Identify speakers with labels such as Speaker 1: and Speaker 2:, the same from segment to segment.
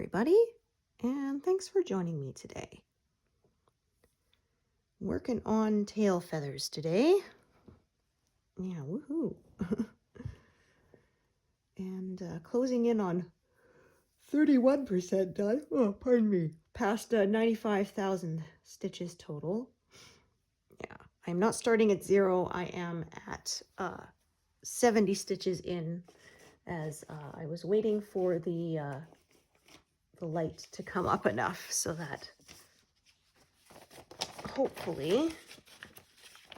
Speaker 1: everybody, and thanks for joining me today. Working on tail feathers today. Yeah, woohoo. And closing in on 31% done. Oh, pardon me. Past 95,000 stitches total. Yeah, I'm not starting at 0. I am at 70 stitches in, as I was waiting for the light to come up enough so that hopefully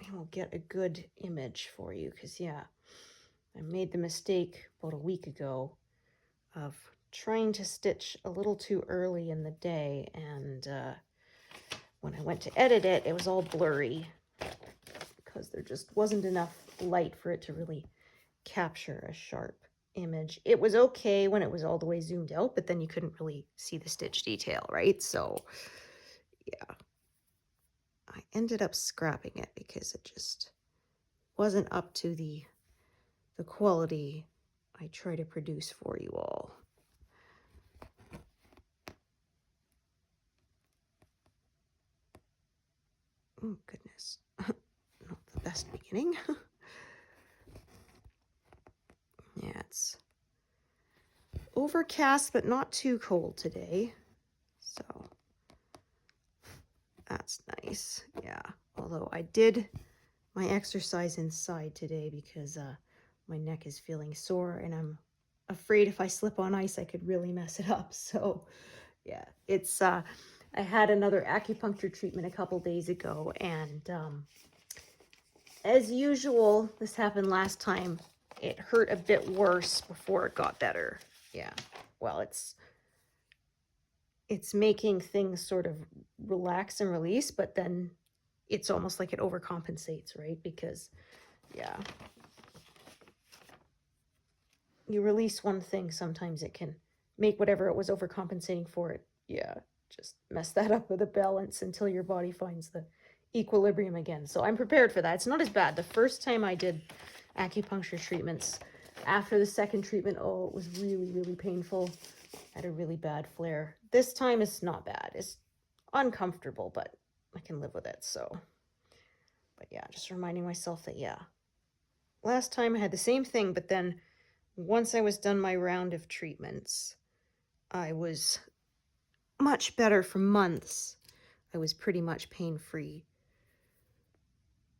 Speaker 1: we will get a good image for you. Because yeah, I made the mistake about a week ago of trying to stitch a little too early in the day, and when I went to edit it, it was all blurry because there just wasn't enough light for it to really capture a sharp image. It was okay when it was all the way zoomed out, but then you couldn't really see the stitch detail, right? So yeah, I ended up scrapping it because it just wasn't up to the quality I try to produce for you all. Oh goodness, not the best beginning. Yeah, it's overcast but not too cold today, so that's nice. Yeah, although I did my exercise inside today because my neck is feeling sore and I'm afraid if I slip on ice I could really mess it up. So yeah, it's I had another acupuncture treatment a couple days ago, and as usual, this happened last time, it hurt a bit worse before it got better. Yeah, well, it's making things sort of relax and release, but then it's almost like it overcompensates, right? Because yeah, you release one thing, sometimes it can make whatever it was overcompensating for it, yeah, just mess that up with a balance until your body finds the equilibrium again. So I'm prepared for that. It's not as bad. The first time I did acupuncture treatments, after the second treatment, oh, it was really, really painful. I had a really bad flare. This time it's not bad. It's uncomfortable, but I can live with it. So, but yeah, just reminding myself that, yeah, last time I had the same thing, but then once I was done my round of treatments, I was much better for months. I was pretty much pain-free,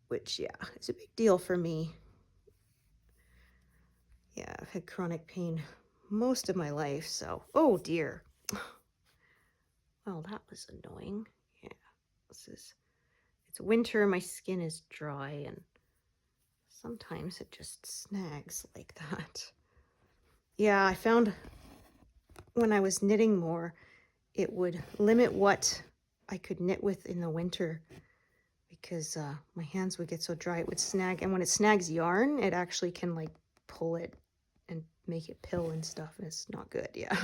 Speaker 1: which, yeah, is a big deal for me. Yeah, I've had chronic pain most of my life, so, oh dear. Well, that was annoying. Yeah, it's winter, my skin is dry, and sometimes it just snags like that. Yeah, I found when I was knitting more, it would limit what I could knit with in the winter because my hands would get so dry it would snag. And when it snags yarn, it actually can like pull it and make it pill and stuff, and it's not good. Yeah.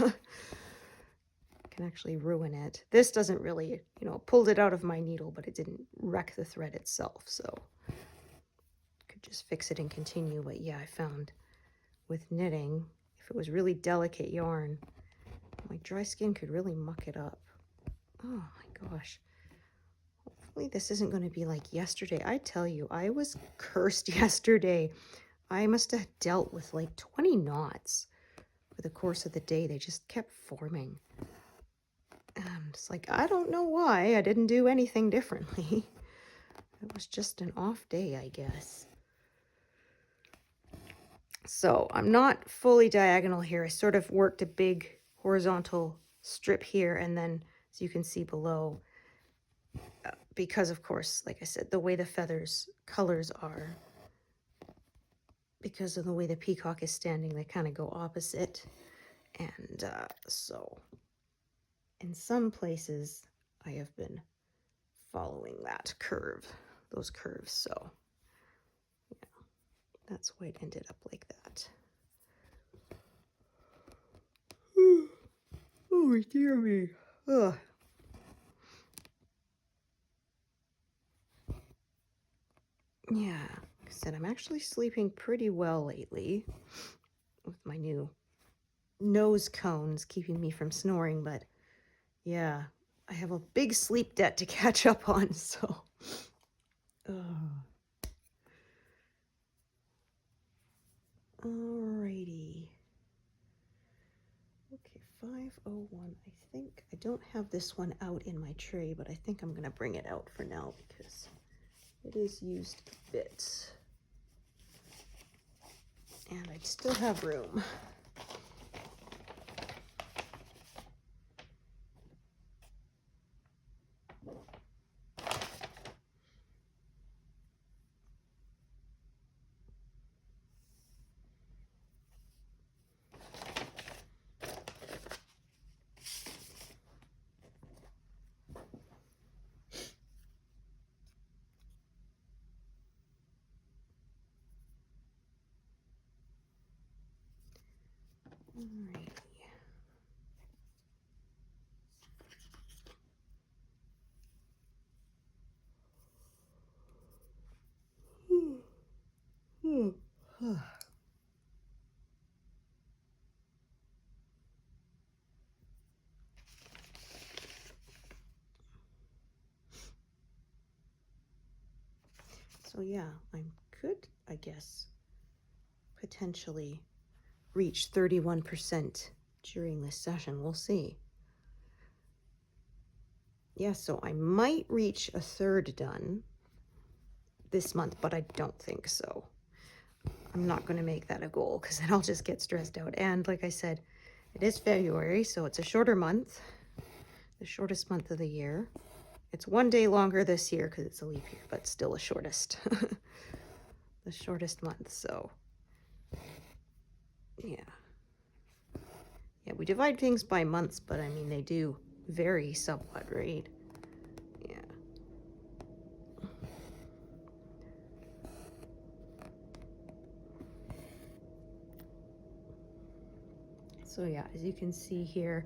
Speaker 1: Can actually ruin it. This doesn't really, pulled it out of my needle, but it didn't wreck the thread itself, so could just fix it and continue. But yeah, I found with knitting, if it was really delicate yarn, my dry skin could really muck it up. Oh my gosh. Hopefully this isn't going to be like yesterday. I tell you, I was cursed yesterday. I must have dealt with like 20 knots for the course of the day. They just kept forming. And it's like, I don't know why. I didn't do anything differently. It was just an off day, I guess. So I'm not fully diagonal here. I sort of worked a big horizontal strip here, and then, as you can see below, because of course, like I said, the way the feathers colors are, because of the way the peacock is standing, they kind of go opposite. And so in some places I have been following that curve, those curves. So yeah, that's why it ended up like that. Oh dear me. Ugh. Yeah, like I said, I'm actually sleeping pretty well lately with my new nose cones keeping me from snoring, but yeah, I have a big sleep debt to catch up on, so. Alrighty. Okay, 501. I think I don't have this one out in my tray, but I think I'm gonna bring it out for now because it is used a bit. And I still have room. Alrighty. So yeah, I could, I guess, potentially reach 31% during this session. We'll see. Yeah, so I might reach a third done this month, but I don't think so. I'm not going to make that a goal because then I'll just get stressed out. And like I said, it is February, so it's a shorter month, the shortest month of the year. It's one day longer this year because it's a leap year, but still the shortest. The shortest month, so yeah. Yeah, we divide things by months, but I mean, they do vary somewhat, right? Yeah. So yeah, as you can see here,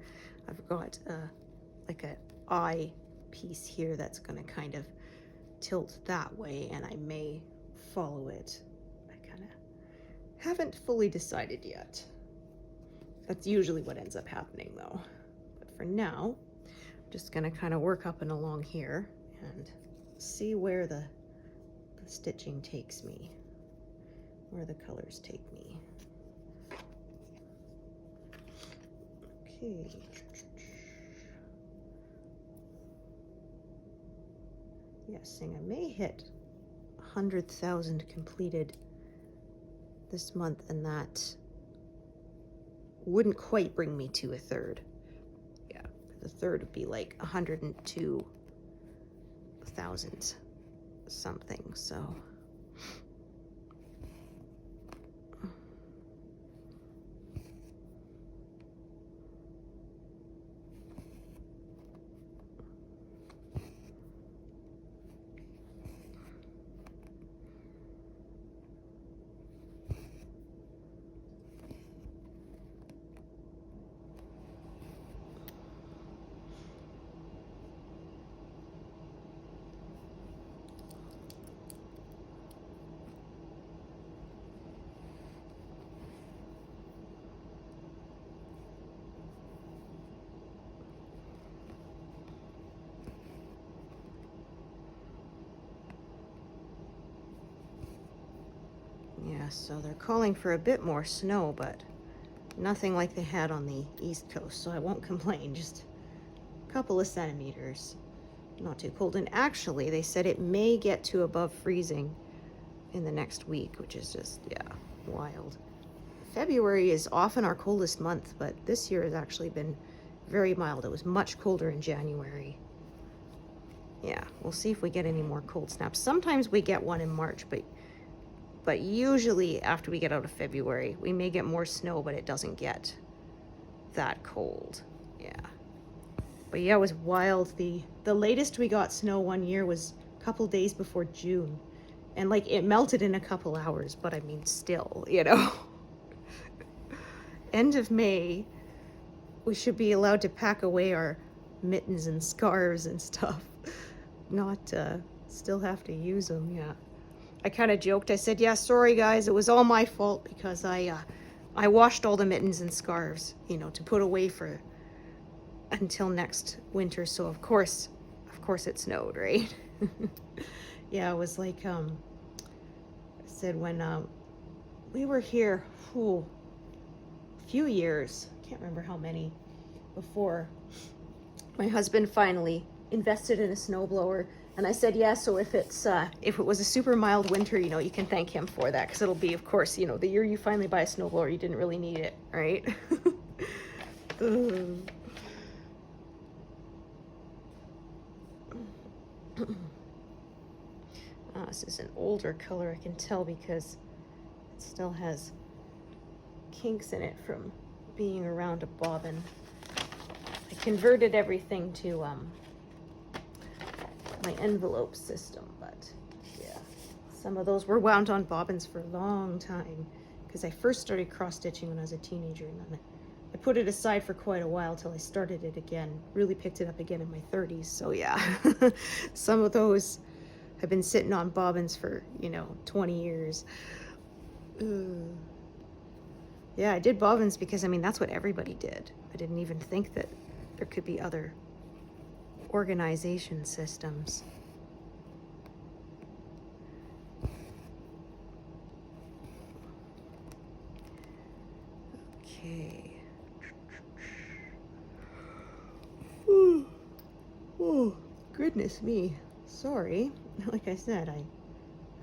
Speaker 1: I've got like an eye piece here that's going to kind of tilt that way, and I may follow it. I kind of haven't fully decided yet. That's usually what ends up happening though. But for now, I'm just going to kind of work up and along here and see where the stitching takes me, where the colors take me. Okay. Guessing I may hit 100,000 completed this month, and that wouldn't quite bring me to a third. Yeah, the third would be like 102,000 something, so. Yeah, so they're calling for a bit more snow, but nothing like they had on the East Coast, so I won't complain. Just a couple of centimeters. Not too cold. And actually, they said it may get to above freezing in the next week, which is just, yeah, wild. February is often our coldest month, but this year has actually been very mild. It was much colder in January. Yeah, we'll see if we get any more cold snaps. Sometimes we get one in March, but usually after we get out of February, we may get more snow, but it doesn't get that cold. Yeah. But yeah, it was wild. The latest we got snow one year was a couple days before June. And like it melted in a couple hours, but I mean still, you know. End of May, we should be allowed to pack away our mittens and scarves and stuff. Not still have to use them, yeah. I kind of joked. I said, yeah, sorry guys, it was all my fault because I I washed all the mittens and scarves, you know, to put away for until next winter. So of course it snowed, right? Yeah, it was like, I said when we were here, a few years, can't remember how many, before my husband finally invested in a snowblower. And I said, yeah, so if it was a super mild winter, you know, you can thank him for that, because it'll be, of course, you know, the year you finally buy a snowblower, you didn't really need it, right? This is an older color, I can tell, because it still has kinks in it from being around a bobbin. I converted everything to my envelope system, but yeah, some of those were wound on bobbins for a long time, because I first started cross stitching when I was a teenager, and then I put it aside for quite a while till I started it again, really picked it up again in my 30s. So yeah, some of those have been sitting on bobbins for, you know, 20 years. Yeah, I did bobbins because, I mean, that's what everybody did. I didn't even think that there could be other organization systems. Okay. Oh, goodness me. Sorry. Like I said, I'm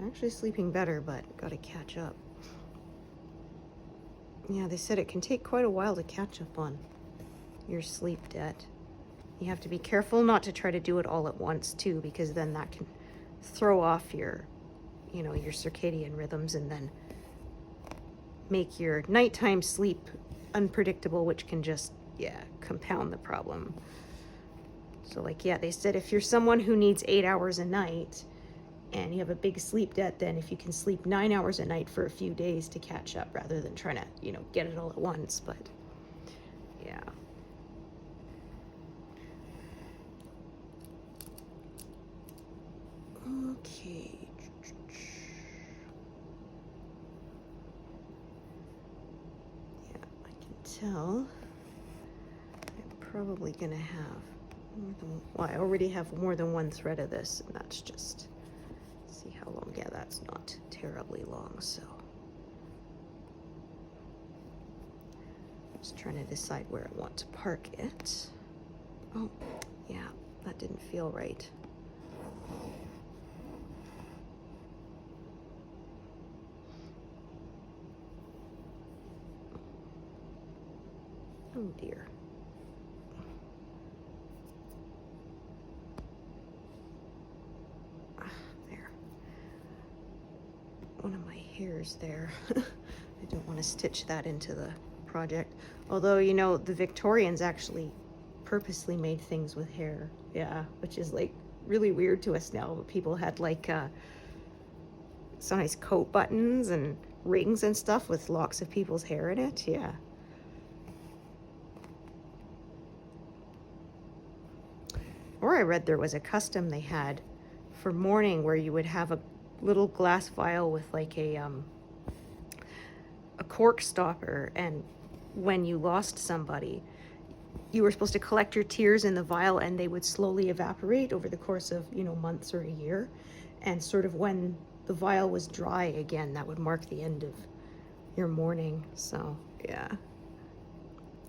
Speaker 1: actually sleeping better, but gotta catch up. Yeah, they said it can take quite a while to catch up on your sleep debt. You have to be careful not to try to do it all at once too, because then that can throw off your, you know, your circadian rhythms, and then make your nighttime sleep unpredictable, which can just, yeah, compound the problem. So like, yeah, they said if you're someone who needs 8 hours a night and you have a big sleep debt, then if you can sleep 9 hours a night for a few days to catch up, rather than trying to, you know, get it all at once. But yeah. Okay. Yeah, I can tell I'm probably gonna have more than, well, I already have more than one thread of this, and that's just, see how long. Yeah, that's not terribly long. So just trying to decide where I want to park it. Oh, yeah, that didn't feel right. Oh dear. There. One of my hairs there. I don't want to stitch that into the project. Although, you know, the Victorians actually purposely made things with hair. Yeah, which is like really weird to us now. But people had like so nice coat buttons and rings and stuff with locks of people's hair in it. Yeah. Or I read there was a custom they had for mourning where you would have a little glass vial with like a cork stopper, and when you lost somebody, you were supposed to collect your tears in the vial, and they would slowly evaporate over the course of, you know, months or a year. And sort of when the vial was dry again, that would mark the end of your mourning. So yeah,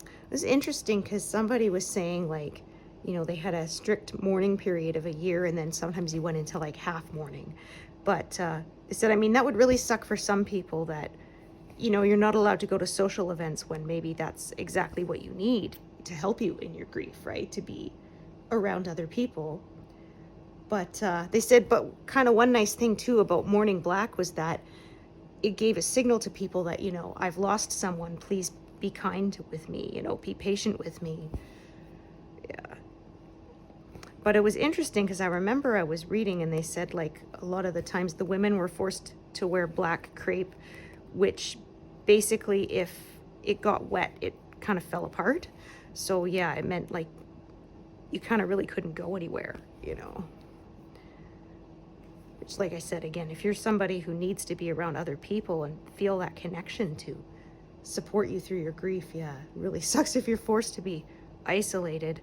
Speaker 1: it was interesting because somebody was saying, like, you know, they had a strict mourning period of a year, and then sometimes you went into like half mourning. But they said, I mean, that would really suck for some people that, you know, you're not allowed to go to social events when maybe that's exactly what you need to help you in your grief, right? To be around other people. But they said, but kind of one nice thing too about mourning black was that it gave a signal to people that, you know, I've lost someone, please be kind with me, you know, be patient with me. Yeah. But it was interesting because I remember I was reading and they said, like, a lot of the times the women were forced to wear black crepe, which basically if it got wet, it kind of fell apart. So yeah, it meant like you kind of really couldn't go anywhere, you know. Which, like I said, again, if you're somebody who needs to be around other people and feel that connection to support you through your grief. Yeah, it really sucks if you're forced to be isolated.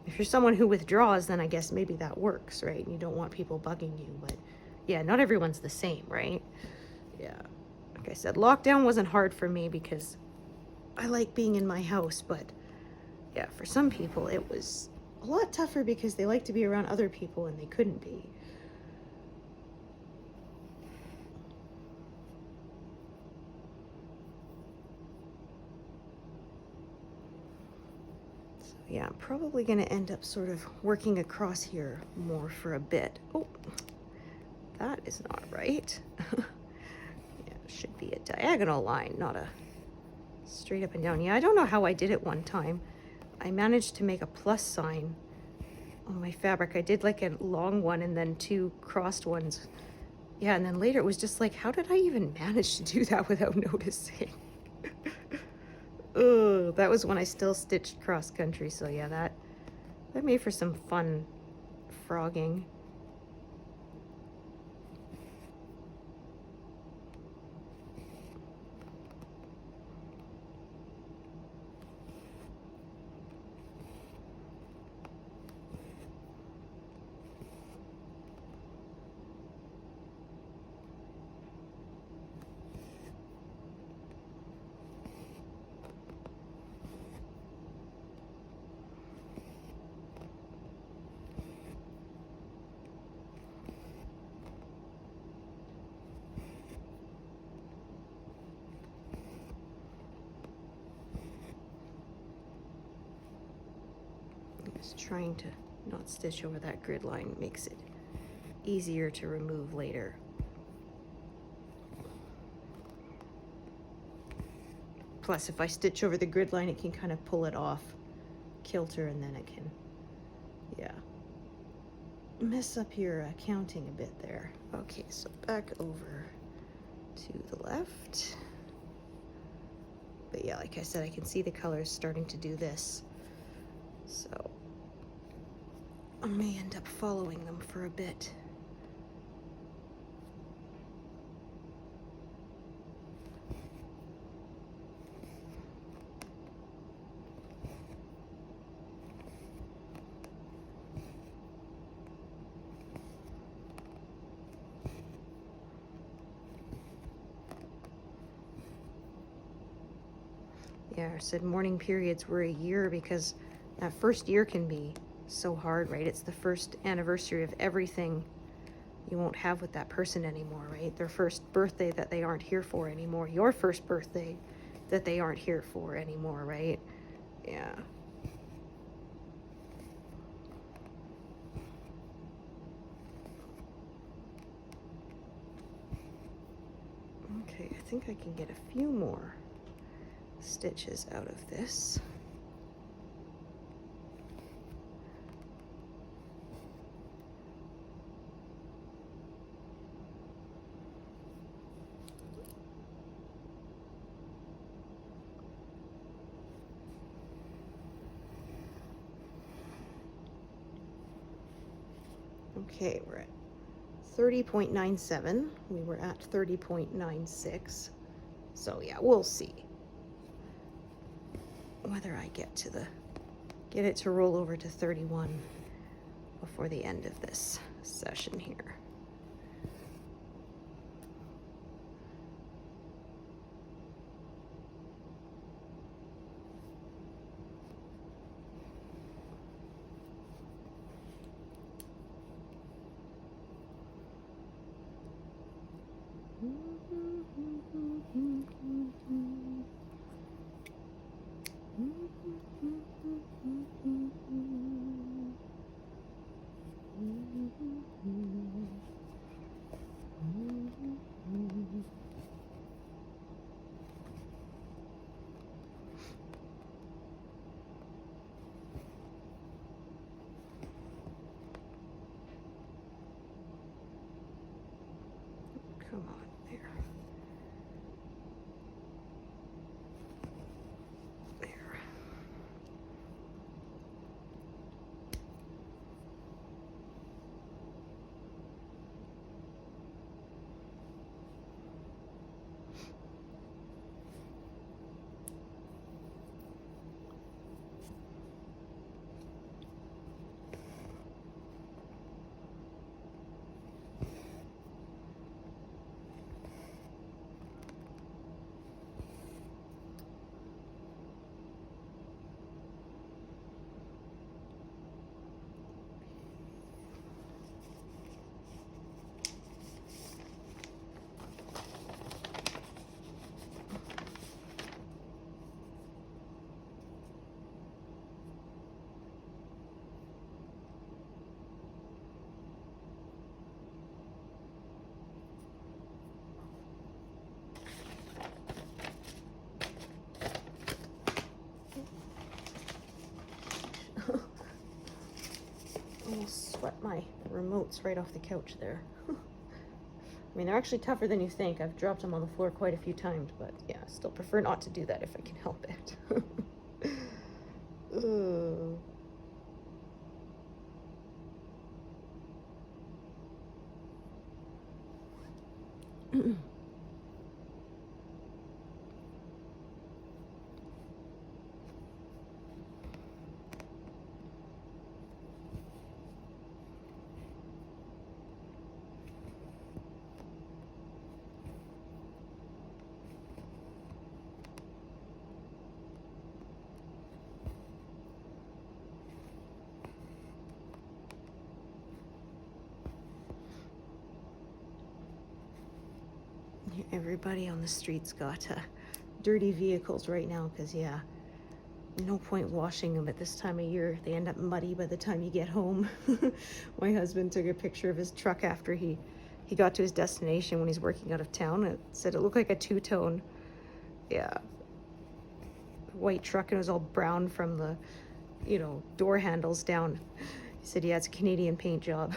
Speaker 1: If you're someone who withdraws, then I guess maybe that works, right? You don't want people bugging you, but yeah, not everyone's the same, right? Yeah. Like I said, lockdown wasn't hard for me because I like being in my house, but yeah, for some people it was a lot tougher because they like to be around other people and they couldn't be. So yeah, I'm probably going to end up sort of working across here more for a bit. Oh, that is not right. Yeah, it should be a diagonal line, not a straight up and down. Yeah, I don't know how I did it one time. I managed to make a plus sign on my fabric. I did like a long one and then two crossed ones. Yeah, and then later it was just like, how did I even manage to do that without noticing? Ugh, that was when I still stitched cross country, so yeah, that made for some fun frogging. Just trying to not stitch over that grid line makes it easier to remove later. Plus, if I stitch over the grid line, it can kind of pull it off kilter, and then it can, yeah, mess up your counting a bit there. Okay, so back over to the left. But yeah, like I said, I can see the colors starting to do this. So I may end up following them for a bit. Yeah, I said morning periods were a year because that first year can be so hard, right? It's the first anniversary of everything you won't have with that person anymore, right? Their first birthday that they aren't here for anymore. Your first birthday that they aren't here for anymore, right? Yeah. Okay, I think I can get a few more stitches out of this. Okay, we're at 30.97. We were at 30.96. So yeah, we'll see whether I get it to roll over to 31 before the end of this session here. Come on, there. There. but my remote's right off the couch there. I mean, they're actually tougher than you think. I've dropped them on the floor quite a few times, but yeah, I still prefer not to do that if I can help it. Ugh. Everybody on the street's got dirty vehicles right now because, yeah, no point washing them at this time of year. They end up muddy by the time you get home. My husband took a picture of his truck after he got to his destination when he's working out of town. It said it looked like a two-tone, yeah, white truck, and it was all brown from the, you know, door handles down. He said, yeah, it's a Canadian paint job.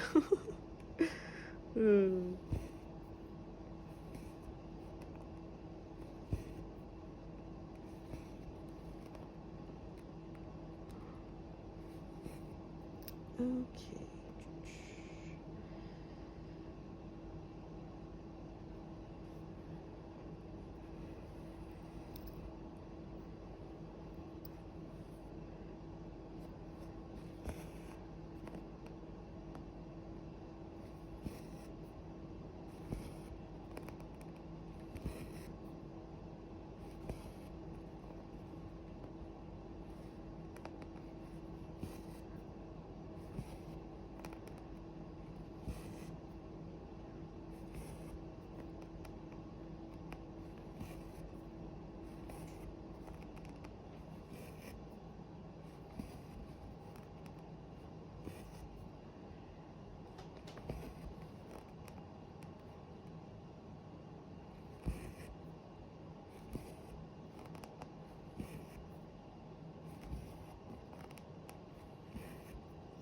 Speaker 1: Okay.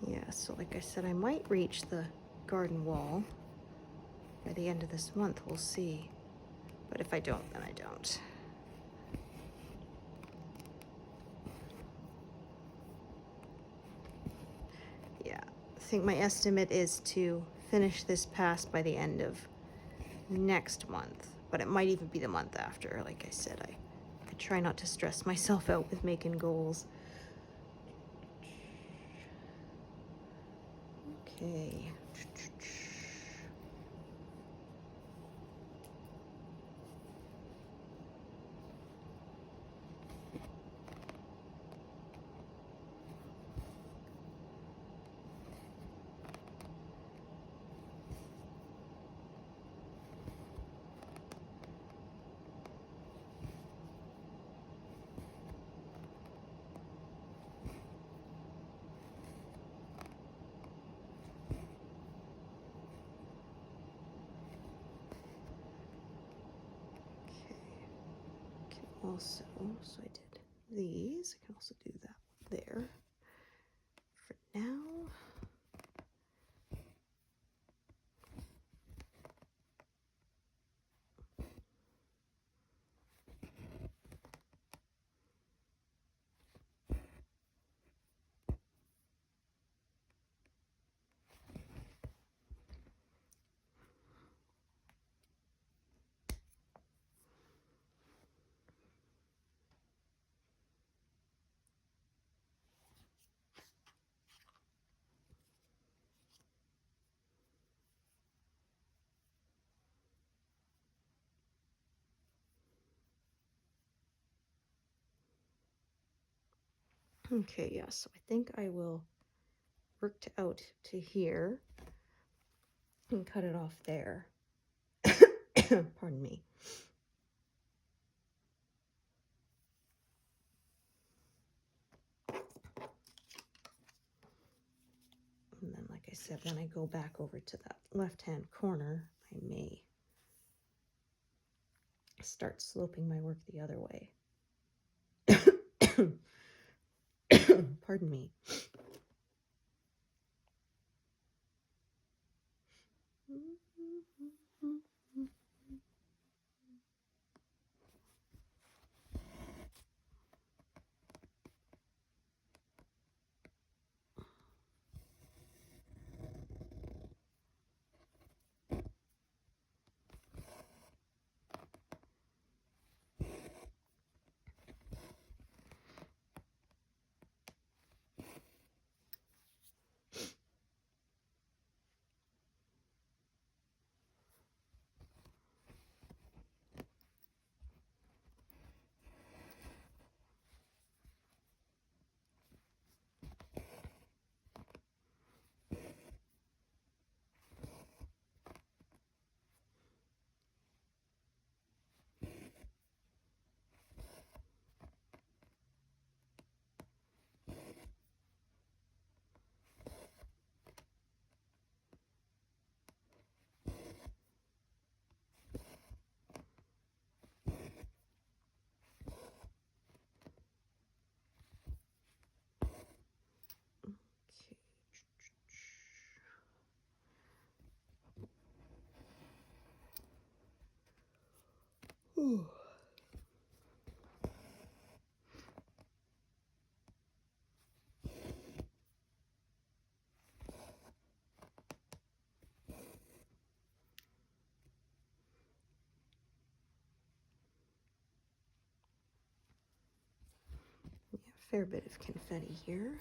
Speaker 1: Yeah, so like I said, I might reach the garden wall by the end of this month. We'll see. But if I don't, then I don't. Yeah, I think my estimate is to finish this pass by the end of next month. But it might even be the month after. Like I said, I try not to stress myself out with making goals. Okay. Also, so I did these. I can also do that there. For now, okay, yeah, so I think I will work out to here and cut it off there. Pardon me. And then, like I said, when I go back over to that left-hand corner, I may start sloping my work the other way. Pardon me. Ooh. Yeah, fair bit of confetti here.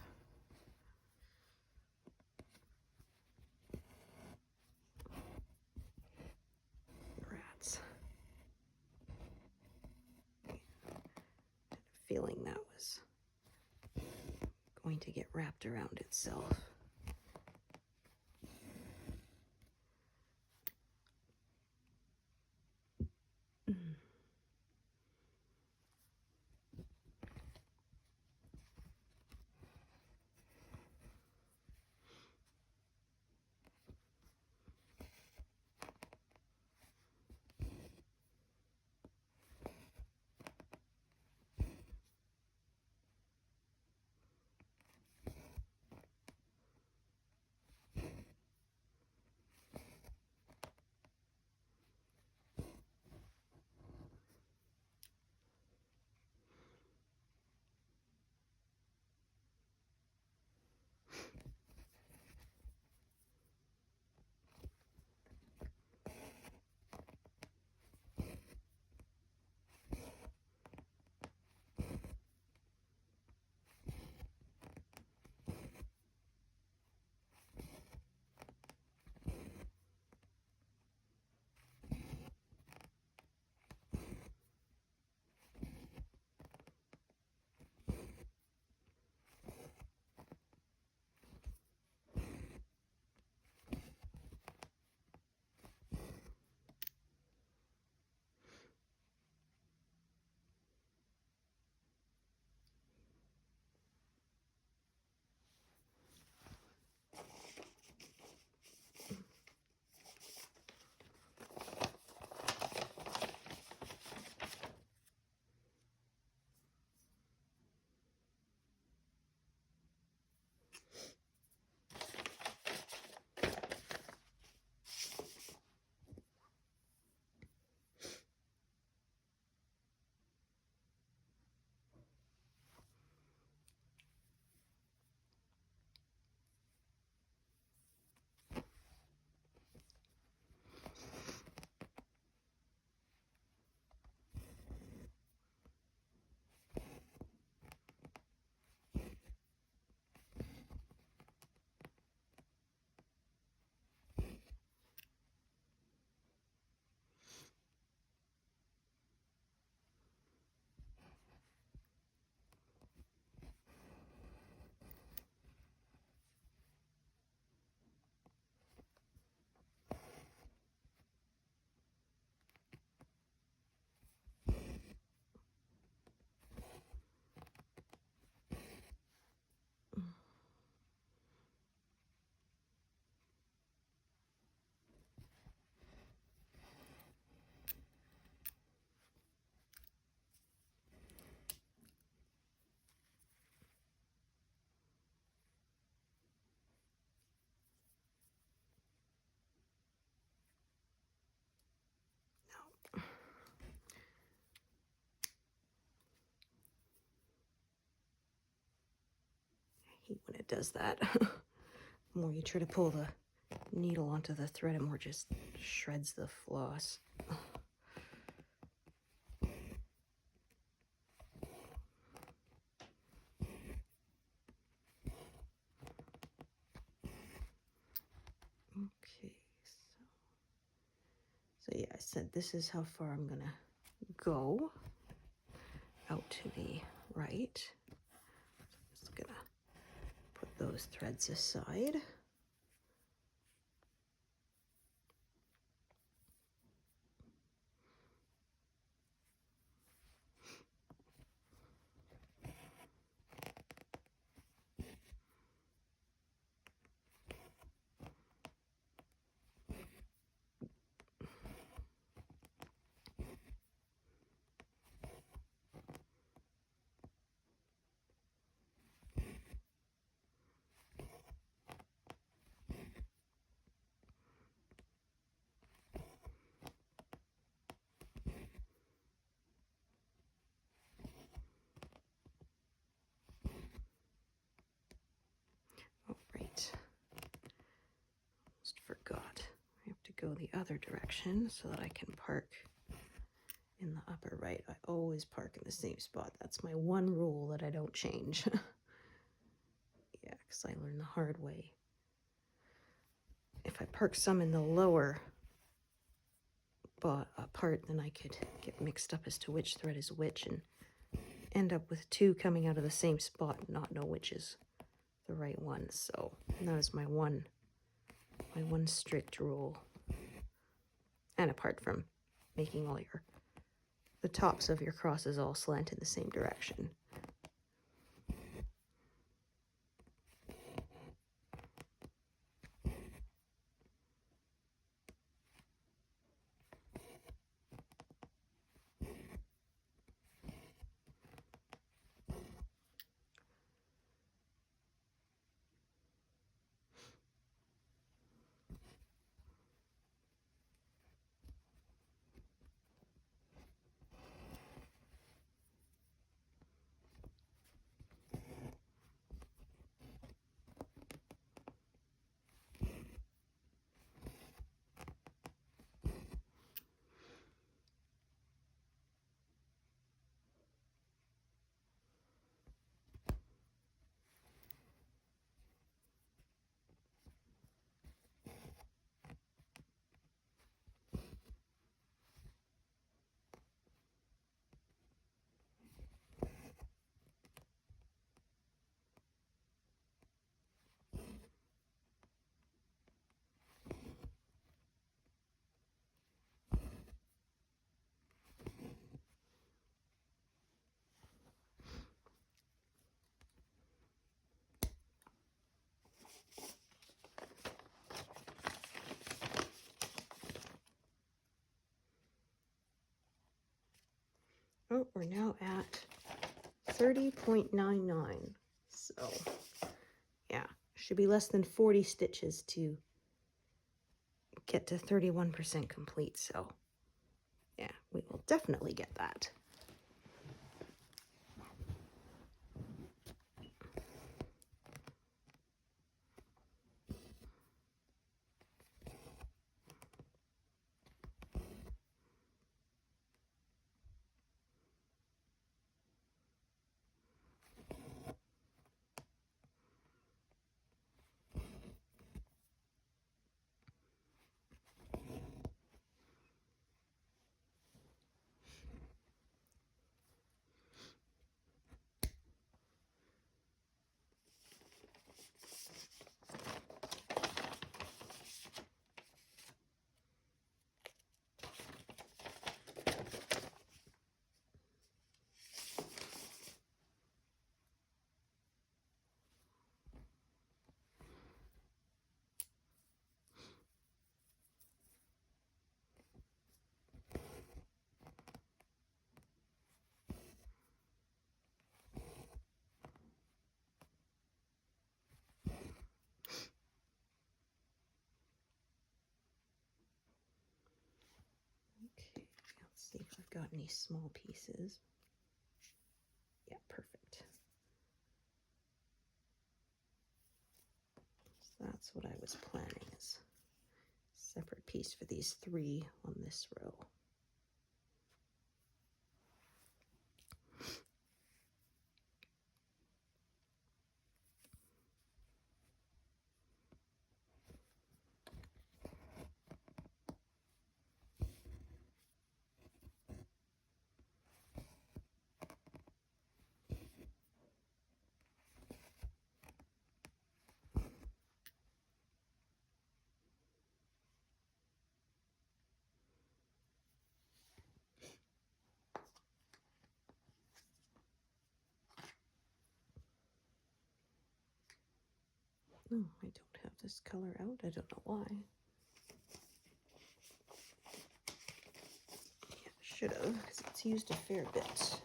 Speaker 1: Rats. Feeling that was going to get wrapped around itself. I hate when it does that. The more you try to pull the needle onto the thread, it more just shreds the floss. Okay, so yeah, I said this is how far I'm gonna go out to the right. So I'm just gonna put those threads aside. go the other direction so that I can park in the upper right. I always park in the same spot. That's my one rule that I don't change. Yeah, because I learned the hard way. If I park some in the lower part, then I could get mixed up as to which thread is which and end up with two coming out of the same spot and not know which is the right one. So that is my one strict rule. And apart from making all the tops of your crosses all slant in the same direction. Oh, we're now at 30.99. So, yeah, should be less than 40 stitches to get to 31% complete. So, yeah, we will definitely get that. Okay, let's see if I've got any small pieces. Yeah, perfect. So that's what I was planning, is separate piece for these three on this row. Oh, I don't have this color out. I don't know why. Yeah, should have, because it's used a fair bit.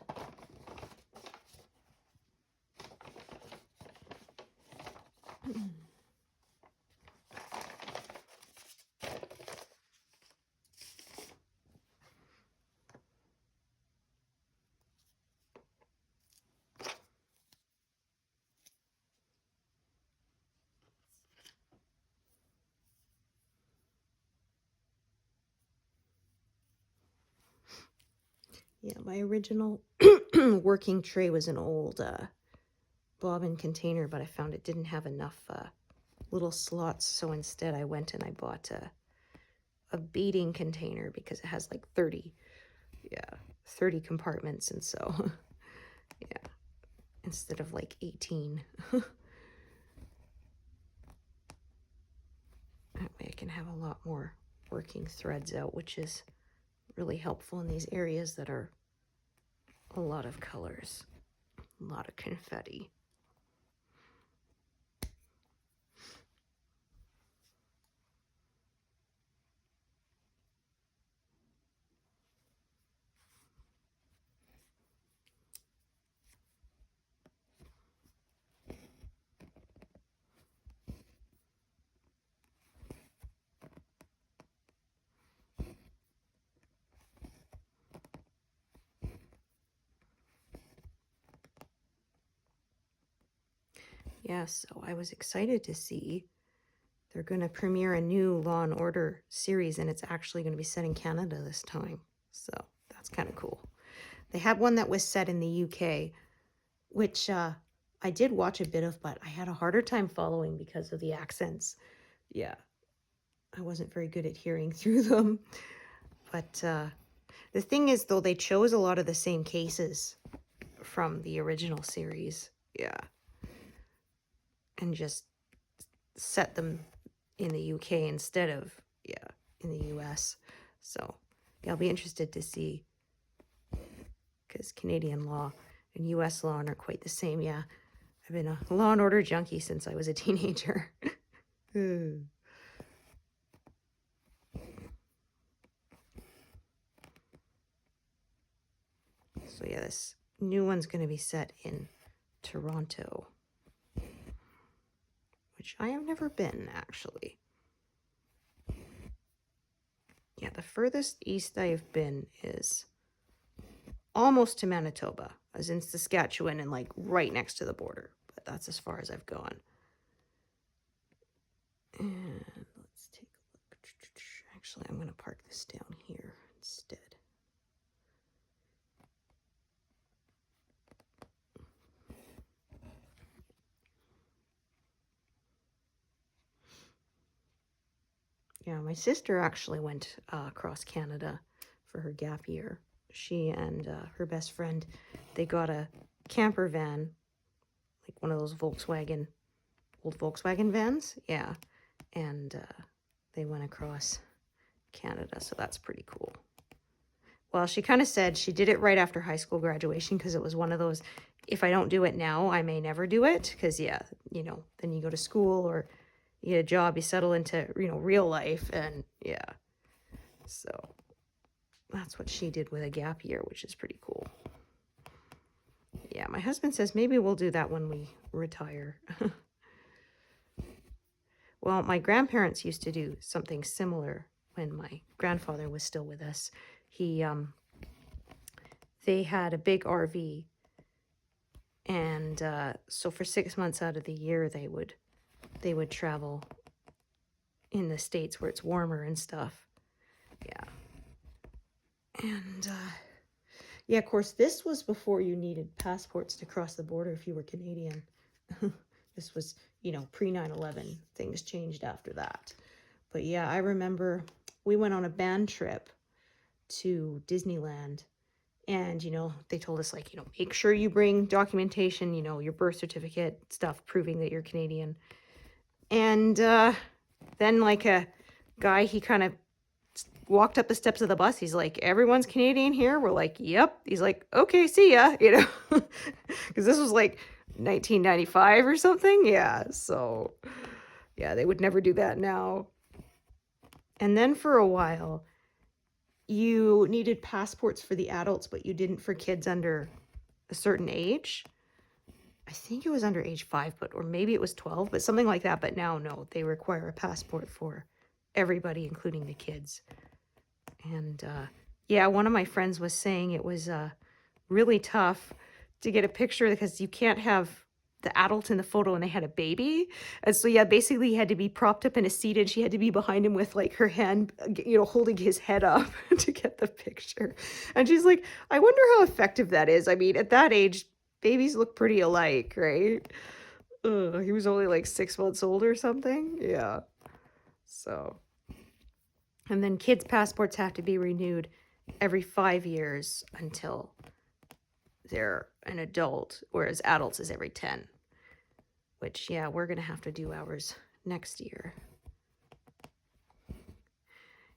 Speaker 1: Yeah, my original working tray was an old bobbin container, but I found it didn't have enough little slots, so instead I went and I bought a beading container because it has like 30 compartments, and so yeah, instead of like 18. That way I can have a lot more working threads out, which is really helpful in these areas that are a lot of colors, a lot of confetti. Yeah, so I was excited to see they're going to premiere a new Law and Order series, and it's actually going to be set in Canada this time. So that's kind of cool. They had one that was set in the UK, which I did watch a bit of, but I had a harder time following because of the accents. Yeah, I wasn't very good at hearing through them. But the thing is, though, they chose a lot of the same cases from the original series. Yeah. And just set them in the UK instead of, in the US. So, yeah, I'll be interested to see, because Canadian law and US law aren't quite the same. Yeah, I've been a Law and Order junkie since I was a teenager. So yeah, this new one's going to be set in Toronto, which I have never been, actually. Yeah, the furthest east I have been is almost to Manitoba, as in Saskatchewan and like right next to the border. But that's as far as I've gone. And let's take a look. Actually, I'm going to park this down here instead. Yeah, my sister actually went across Canada for her gap year. She and her best friend, they got a camper van, like one of those old Volkswagen vans. Yeah, and they went across Canada, so that's pretty cool. Well, she kind of said she did it right after high school graduation because it was one of those, if I don't do it now, I may never do it. Because, yeah, then you go to school or you get a job, you settle into, real life. And, yeah, so that's what she did with a gap year, which is pretty cool. Yeah, my husband says maybe we'll do that when we retire. Well, my grandparents used to do something similar when my grandfather was still with us. They had a big RV, and so for 6 months out of the year, they would travel in the States where it's warmer and stuff. Yeah. And yeah, of course, this was before you needed passports to cross the border if you were Canadian. This was, pre 9/11. Things changed after that. But yeah, I remember we went on a band trip to Disneyland, and, they told us, like, make sure you bring documentation, your birth certificate, stuff proving that you're Canadian. And then, like, a guy, he kind of walked up the steps of the bus. He's like, everyone's Canadian here? We're like, yep. He's like, okay, see ya, because this was like 1995 or something. Yeah, so yeah, they would never do that now. And then for a while, you needed passports for the adults, but you didn't for kids under a certain age. I think it was under age 5, or maybe it was 12, but something like that. But now, no, they require a passport for everybody, including the kids. And yeah, one of my friends was saying it was really tough to get a picture because you can't have the adult in the photo and they had a baby. And so, yeah, basically he had to be propped up in a seat and she had to be behind him with like her hand, holding his head up to get the picture. And she's like, I wonder how effective that is. I mean, at that age, babies look pretty alike, right? He was only like 6 months old or something. Yeah. So, and then kids' passports have to be renewed every 5 years until they're an adult, whereas adults is every 10. Which, yeah, we're going to have to do ours next year.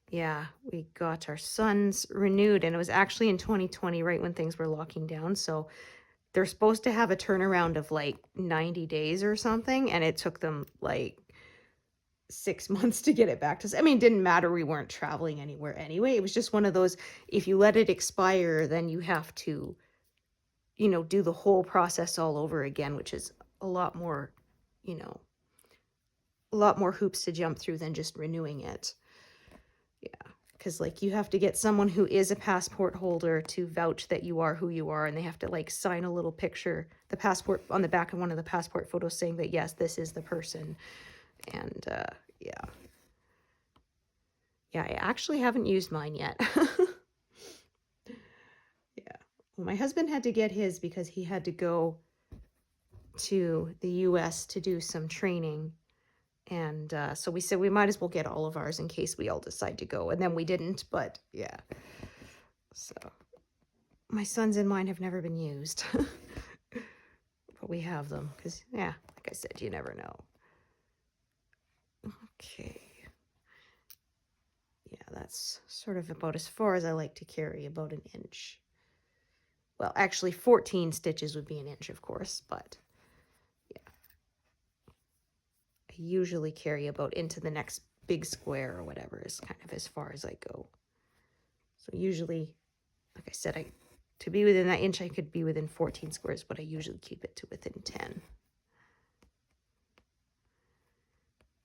Speaker 1: Yeah, we got our sons renewed, and it was actually in 2020, right when things were locking down. So they're supposed to have a turnaround of like 90 days or something, and it took them like 6 months to get it back to us. I mean, it didn't matter. We weren't traveling anywhere anyway. It was just one of those, if you let it expire, then you have to, do the whole process all over again, which is a lot more, a lot more hoops to jump through than just renewing it. Yeah, because like you have to get someone who is a passport holder to vouch that you are who you are, and they have to like sign a little picture, the passport on the back of one of the passport photos saying that yes, this is the person. And yeah, I actually haven't used mine yet. Yeah, well, my husband had to get his because he had to go to the US to do some training. And so we said we might as well get all of ours in case we all decide to go. And then we didn't, but yeah. So my sons and mine have never been used. But we have them because, yeah, like I said, you never know. Okay. Yeah, that's sort of about as far as I like to carry, about an inch. Well, actually 14 stitches would be an inch, of course, but yeah. I usually carry about into the next big square or whatever is kind of as far as I go. So usually, like I said, to be within that inch, I could be within 14 squares, but I usually keep it to within 10.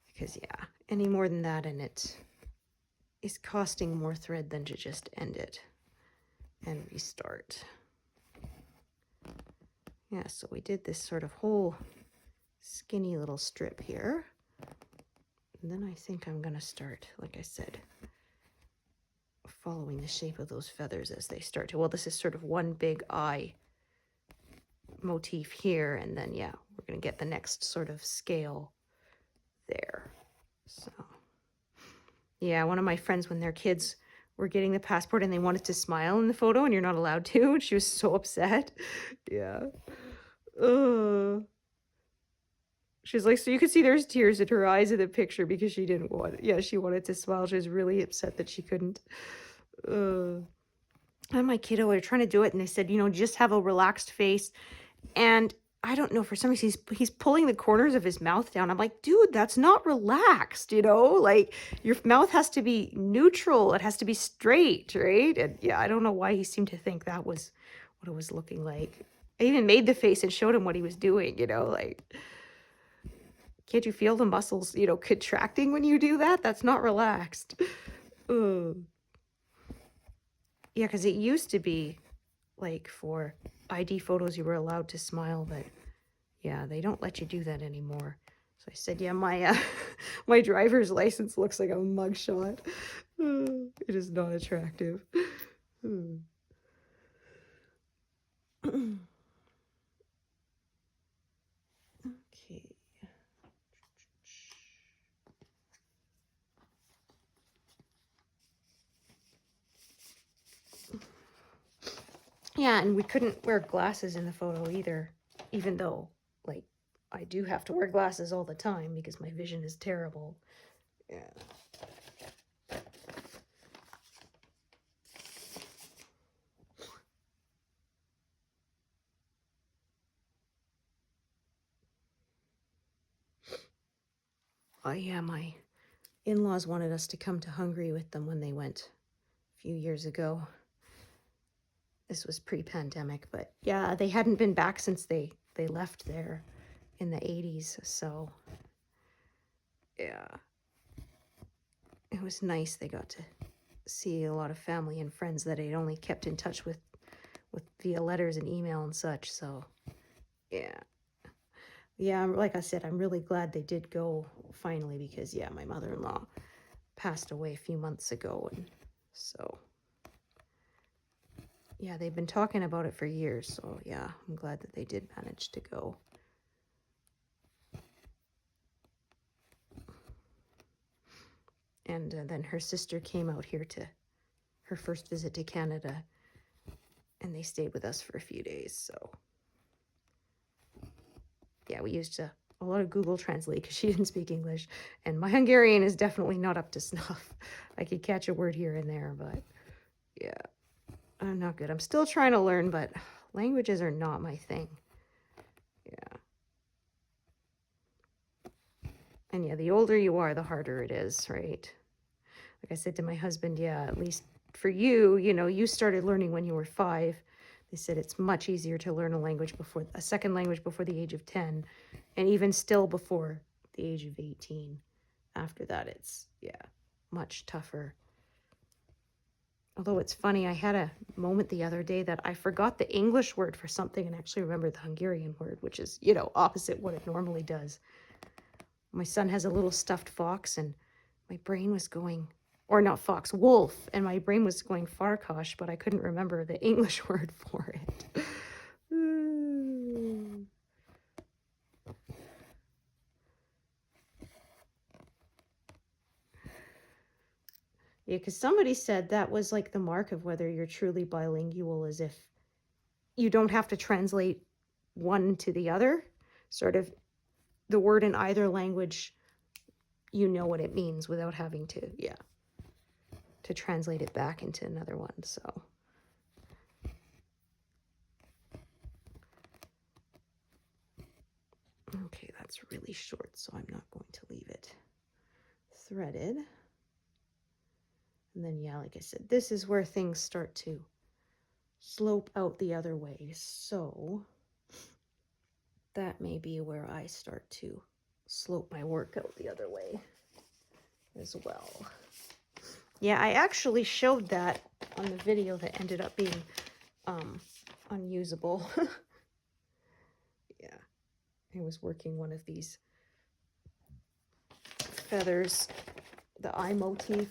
Speaker 1: Because, yeah, any more than that, and it is costing more thread than to just end it and restart. Yeah, so we did this sort of whole skinny little strip here. And then I think I'm going to start, like I said, following the shape of those feathers as they start to, well, this is sort of one big eye motif here, and then, yeah, we're going to get the next sort of scale there. So, yeah, one of my friends, when their kids were getting the passport and they wanted to smile in the photo and you're not allowed to, and she was so upset. Yeah. She's like, so you could see there's tears in her eyes in the picture because she didn't want it. Yeah, she wanted to smile. She was really upset that she couldn't. And my kiddo were trying to do it, and they said, just have a relaxed face. And I don't know, for some reason, he's pulling the corners of his mouth down. I'm like, dude, that's not relaxed, like your mouth has to be neutral. It has to be straight, right? And yeah, I don't know why he seemed to think that was what it was looking like. I even made the face and showed him what he was doing, like, can't you feel the muscles, contracting when you do that? That's not relaxed. Yeah, because it used to be like for ID photos, you were allowed to smile, but yeah, they don't let you do that anymore. So I said, yeah, my my driver's license looks like a mugshot. It is not attractive. Okay. Yeah, and we couldn't wear glasses in the photo either, even though, like, I do have to wear glasses all the time because my vision is terrible. Yeah. Oh, yeah, my in-laws wanted us to come to Hungary with them when they went a few years ago. This was pre-pandemic, but yeah, they hadn't been back since they left there in the 80s, so yeah. It was nice. They got to see a lot of family and friends that I'd only kept in touch with via letters and email and such, so yeah. Yeah, like I said, I'm really glad they did go finally because, yeah, my mother-in-law passed away a few months ago. And so, yeah, they've been talking about it for years. So, yeah, I'm glad that they did manage to go. And then her sister came out here to her first visit to Canada, and they stayed with us for a few days. So, yeah, we used a lot of Google Translate because she didn't speak English, and my Hungarian is definitely not up to snuff. I could catch a word here and there, but yeah, I'm not good. I'm still trying to learn, but languages are not my thing. Yeah. And yeah, the older you are, the harder it is, right? Like I said to my husband, yeah, at least for you, you know, you started learning when you were 5. They said it's much easier to learn a second language before the age of 10, and even still before the age of 18. After that, it's, yeah, much tougher. Although it's funny, I had a moment the other day that I forgot the English word for something and actually remembered the Hungarian word, which is, you know, opposite what it normally does. My son has a little stuffed fox, and my brain was going, or not fox, wolf, and my brain was going farkosh, but I couldn't remember the English word for it. Yeah, because somebody said that was like the mark of whether you're truly bilingual, is if you don't have to translate one to the other. Sort of the word in either language, you know what it means without having to, yeah, to translate it back into another one. So. Okay, that's really short, so I'm not going to leave it threaded. And then, yeah, like I said, this is where things start to slope out the other way. So that may be where I start to slope my work out the other way as well. Yeah, I actually showed that on the video that ended up being unusable. Yeah, I was working one of these feathers, the eye motif.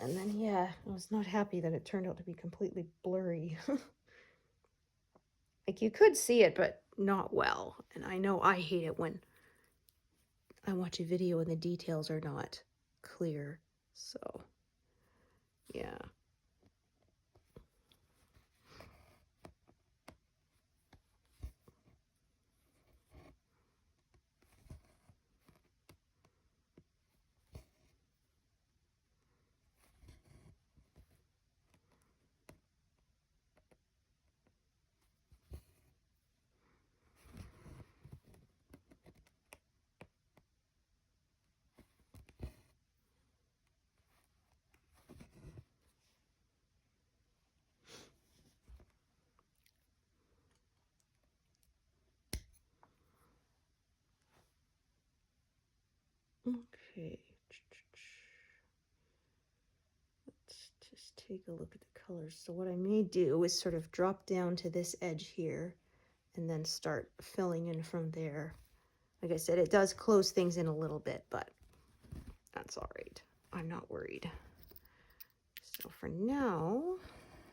Speaker 1: And then, yeah, I was not happy that it turned out to be completely blurry. Like, you could see it, but not well. And I know I hate it when I watch a video and the details are not clear. So, yeah. Okay. Let's just take a look at the colors. So what I may do is sort of drop down to this edge here and then start filling in from there. Like I said, it does close things in a little bit, but that's all right. I'm not worried. So for now,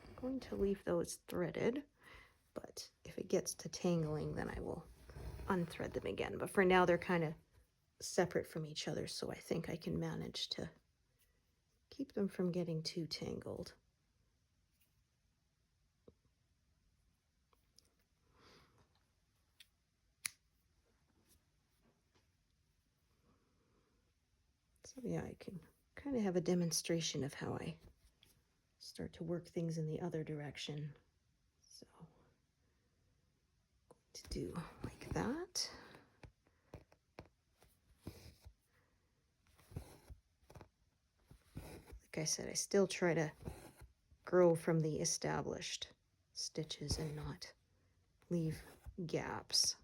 Speaker 1: I'm going to leave those threaded, but if it gets to tangling, then I will unthread them again. But for now, they're kind of separate from each other, so I think I can manage to keep them from getting too tangled. So yeah, I can kind of have a demonstration of how I start to work things in the other direction. So I'm going to do like that. Like I said, I still try to grow from the established stitches and not leave gaps.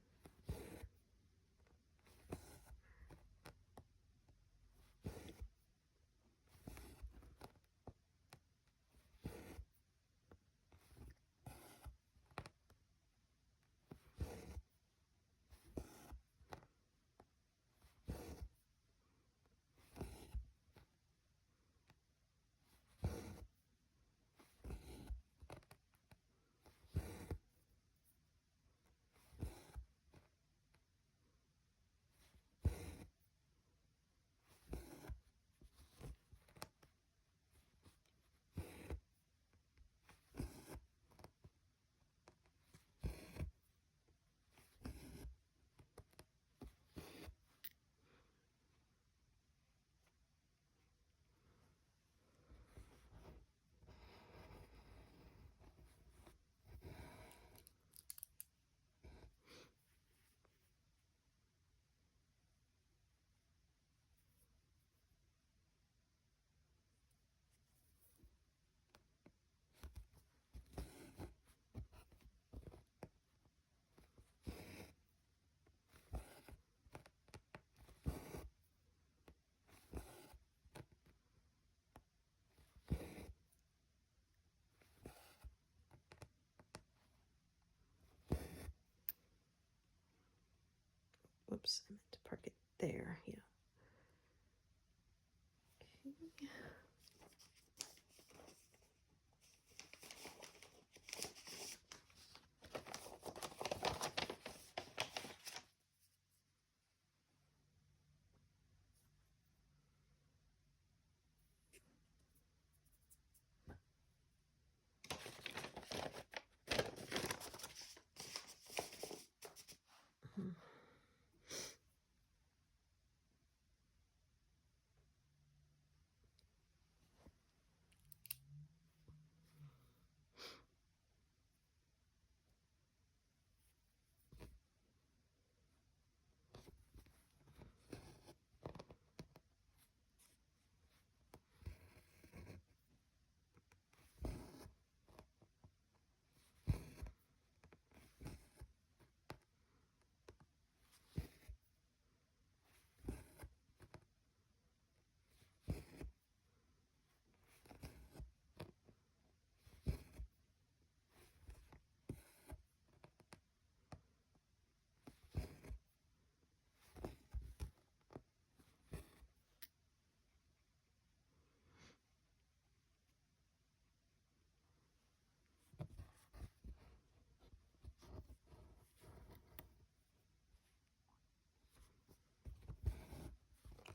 Speaker 1: Oops, I meant to park it there. Yeah.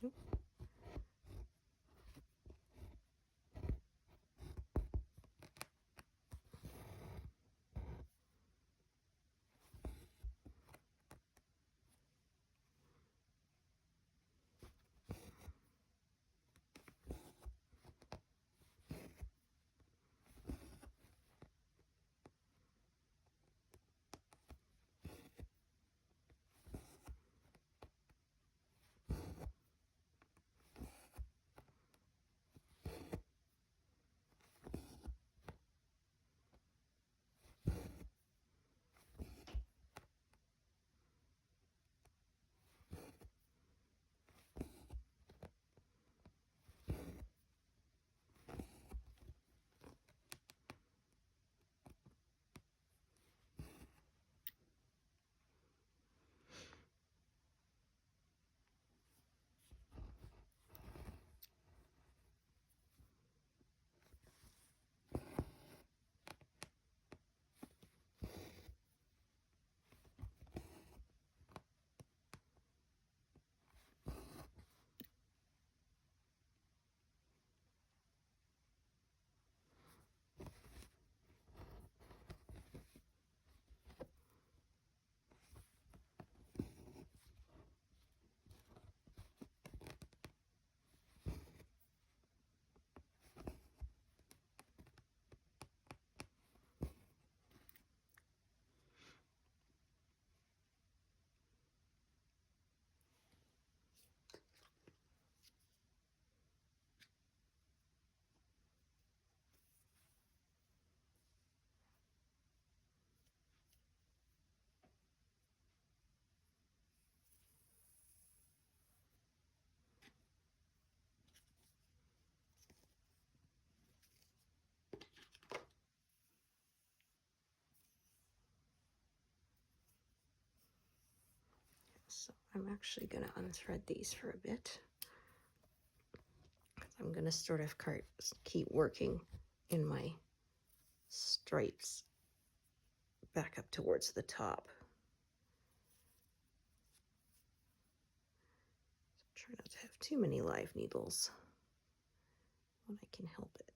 Speaker 1: Okay. So I'm actually going to unthread these for a bit. I'm going to sort of keep working in my stripes back up towards the top. Try not to have too many live needles when I can help it.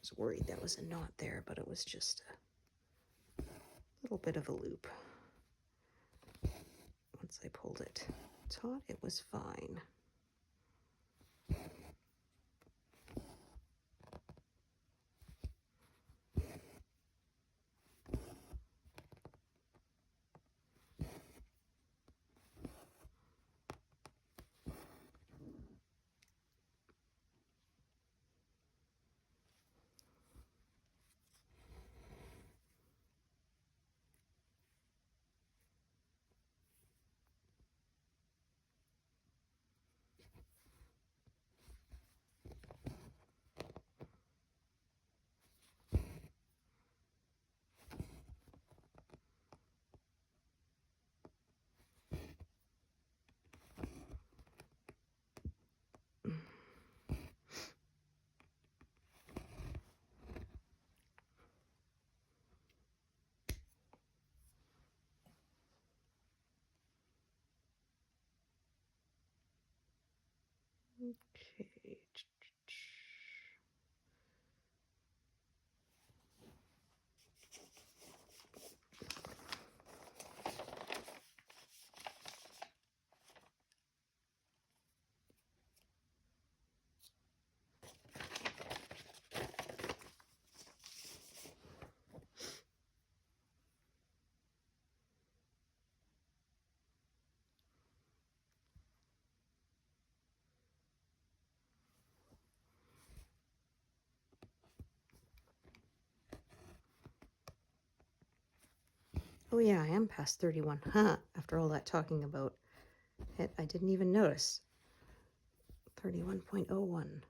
Speaker 1: was worried that was a knot there, but it was just a little bit of a loop. Once I pulled it taut, it was fine. Okay. Oh yeah, I am past 31. Huh. After all that talking about it, I didn't even notice. 31.01.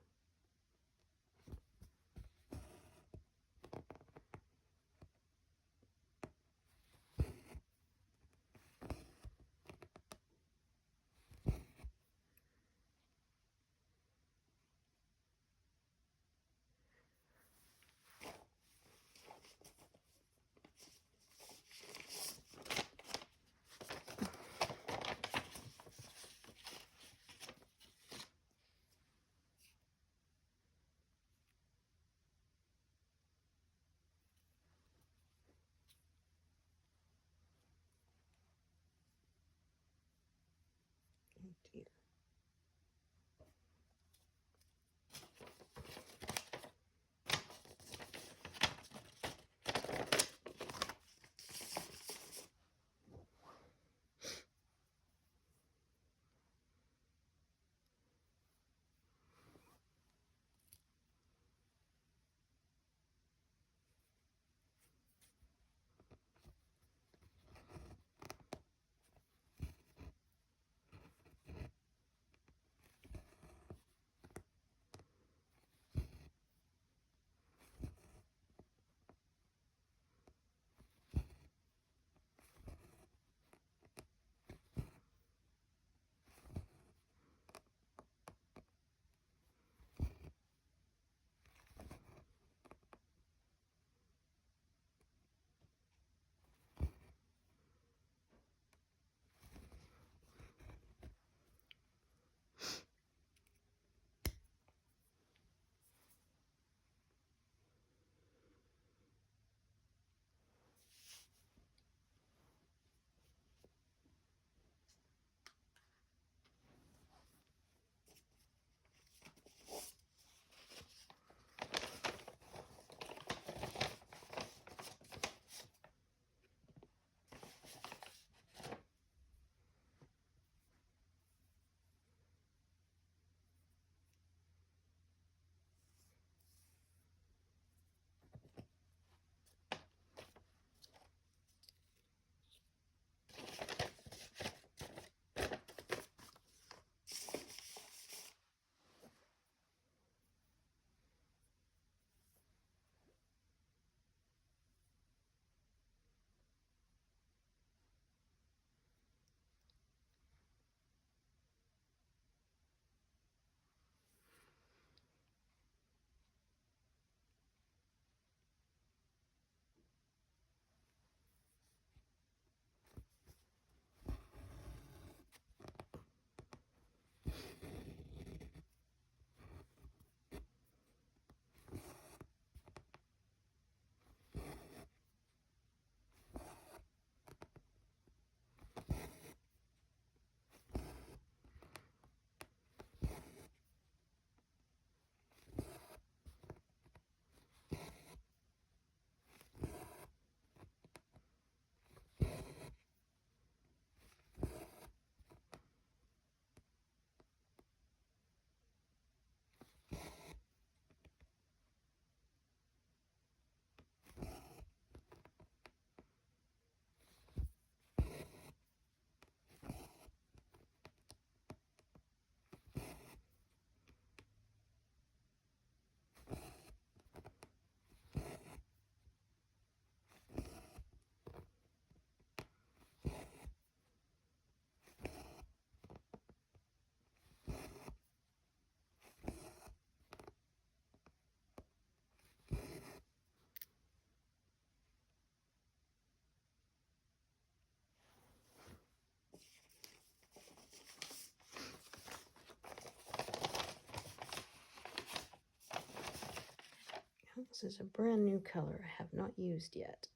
Speaker 1: This is a brand new color I have not used yet.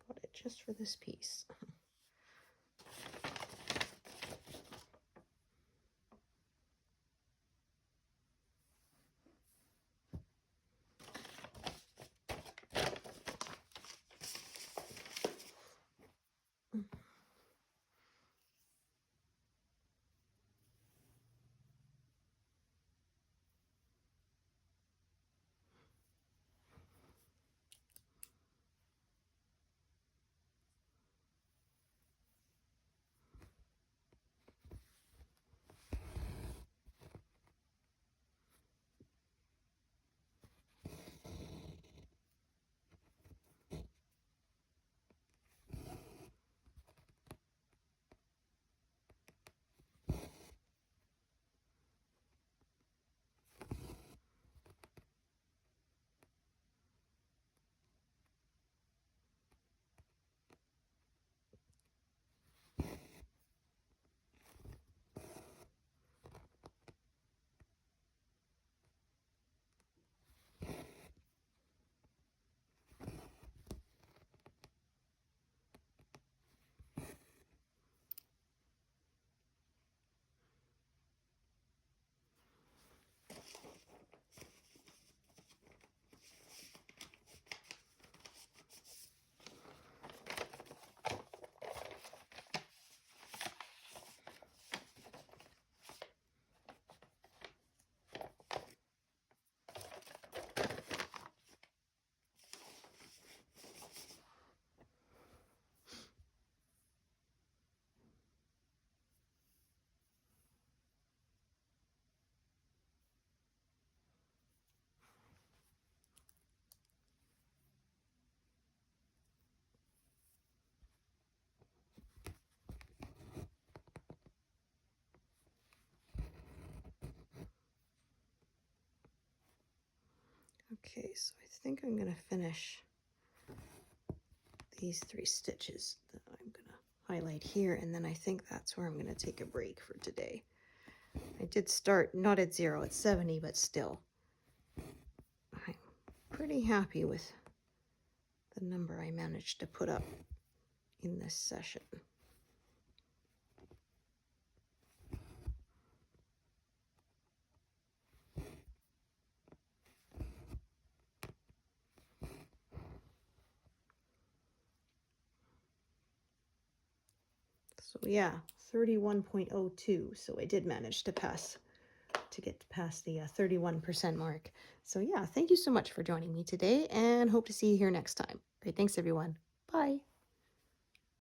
Speaker 1: Bought it just for this piece. Okay, so I think I'm going to finish these 3 stitches that I'm going to highlight here, and then I think that's where I'm going to take a break for today. I did start not at 0, at 70, but still I'm pretty happy with the number I managed to put up in this session. So yeah, 31.02. So I did manage to get past the 31% mark. So yeah, thank you so much for joining me today, and hope to see you here next time. Great, thanks everyone. Bye.